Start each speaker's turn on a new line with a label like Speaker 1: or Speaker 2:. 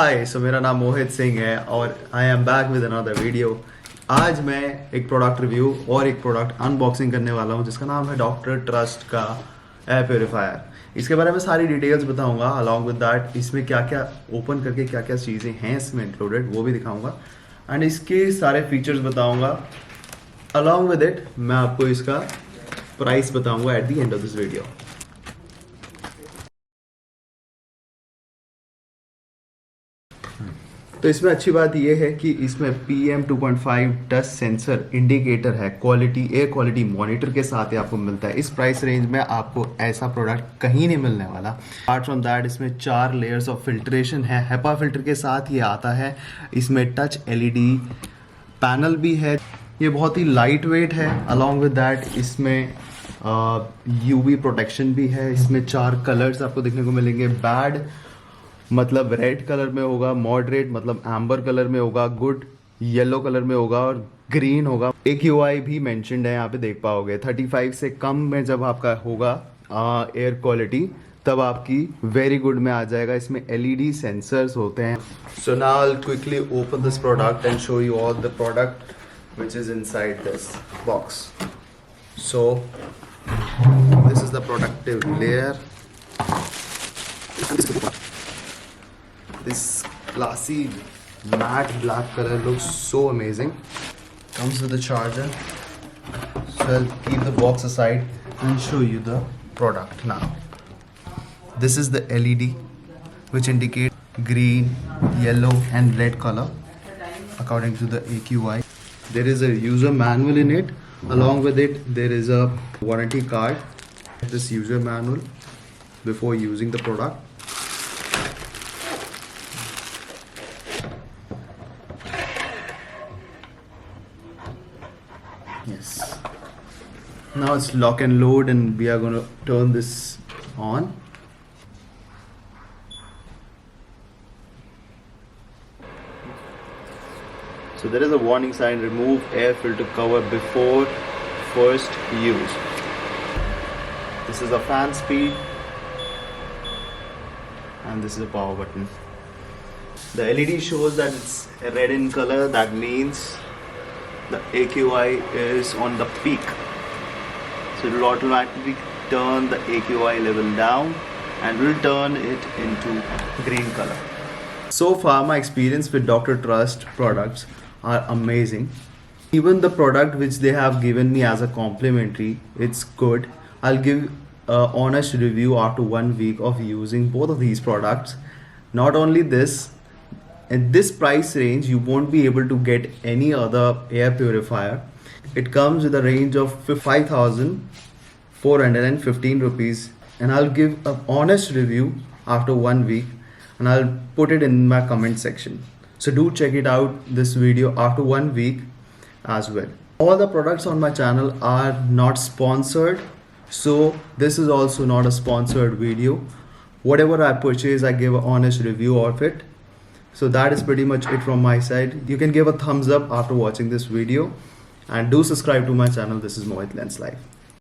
Speaker 1: हाय मेरा नाम मोहित सिंह है और I am back with another video. आज मैं एक प्रोडक्ट रिव्यू और एक प्रोडक्ट अनबॉक्सिंग करने वाला हूं जिसका नाम है डॉक्टर ट्रस्ट का एयर प्योरीफायर। इसके बारे में सारी डिटेल्स बताऊंगा, अलॉन्ग विद दैट इसमें क्या क्या ओपन करके क्या क्या चीज़ें हैं इसमें इंक्लूडेड वो भी दिखाऊंगा एंड इसके सारे फीचर्स बताऊंगा। अलॉन्ग विद इट मैं आपको इसका प्राइस बताऊंगा at the end of this video. तो इसमें अच्छी बात यह है कि इसमें PM 2.5 डस्ट सेंसर इंडिकेटर है, क्वालिटी एयर क्वालिटी मॉनिटर के साथ ही आपको मिलता है। इस प्राइस रेंज में आपको ऐसा प्रोडक्ट कहीं नहीं मिलने वाला। अपार्ट फ्रॉम दैट इसमें 4 लेयर्स ऑफ फिल्ट्रेशन है, हेपा फिल्टर के साथ ये आता है। इसमें टच LED पैनल भी है, ये बहुत ही लाइट वेट है। अलॉन्ग विद दैट इसमें UV प्रोटेक्शन भी है। इसमें 4 कलर्स आपको देखने को मिलेंगे। बैड मतलब रेड कलर में होगा, मॉडरेट मतलब एम्बर कलर में होगा, गुड येलो कलर में होगा और ग्रीन होगा। AQI भी मेंशन्ड है, यहाँ पे देख पाओगे। 35 से कम में जब आपका होगा एयर क्वालिटी तब आपकी वेरी गुड में आ जाएगा। इसमें LED सेंसर्स होते हैं। So now I will quickly open this product and show you all the product which is inside this box. So this is the productive layer. This classy matte black color looks so amazing. Comes with a charger. So I'll keep the box aside and show you the product now. This is the LED which indicate green, yellow and red color according to the AQI. There is a user manual in it. Along with it there is a warranty card. This user manual before using the product. Yes. Now it's lock and load and we are going to turn this on. So there is a warning sign, remove air filter cover before first use. This is the fan speed and this is a power button. The LED shows that it's red in color, that means the AQI is on the peak, so it will automatically turn the AQI level down and will turn it into green color. So far my experience with Dr. Trust products are amazing. Even the product which they have given me as a complimentary, it's good. I'll give a honest review after 1 week of using both of these products. Not only this, in this price range you won't be able to get any other air purifier. It comes with a range of 5,415 rupees and I'll give an honest review after 1 week and I'll put it in my comment section. So do check it out, this video after 1 week as well. All the products on my channel are not sponsored, so this is also not a sponsored video. Whatever I purchase I give an honest review of it. So that is pretty much it from my side. You can give a thumbs up after watching this video and do subscribe to my channel. This is Mohit Lens Life.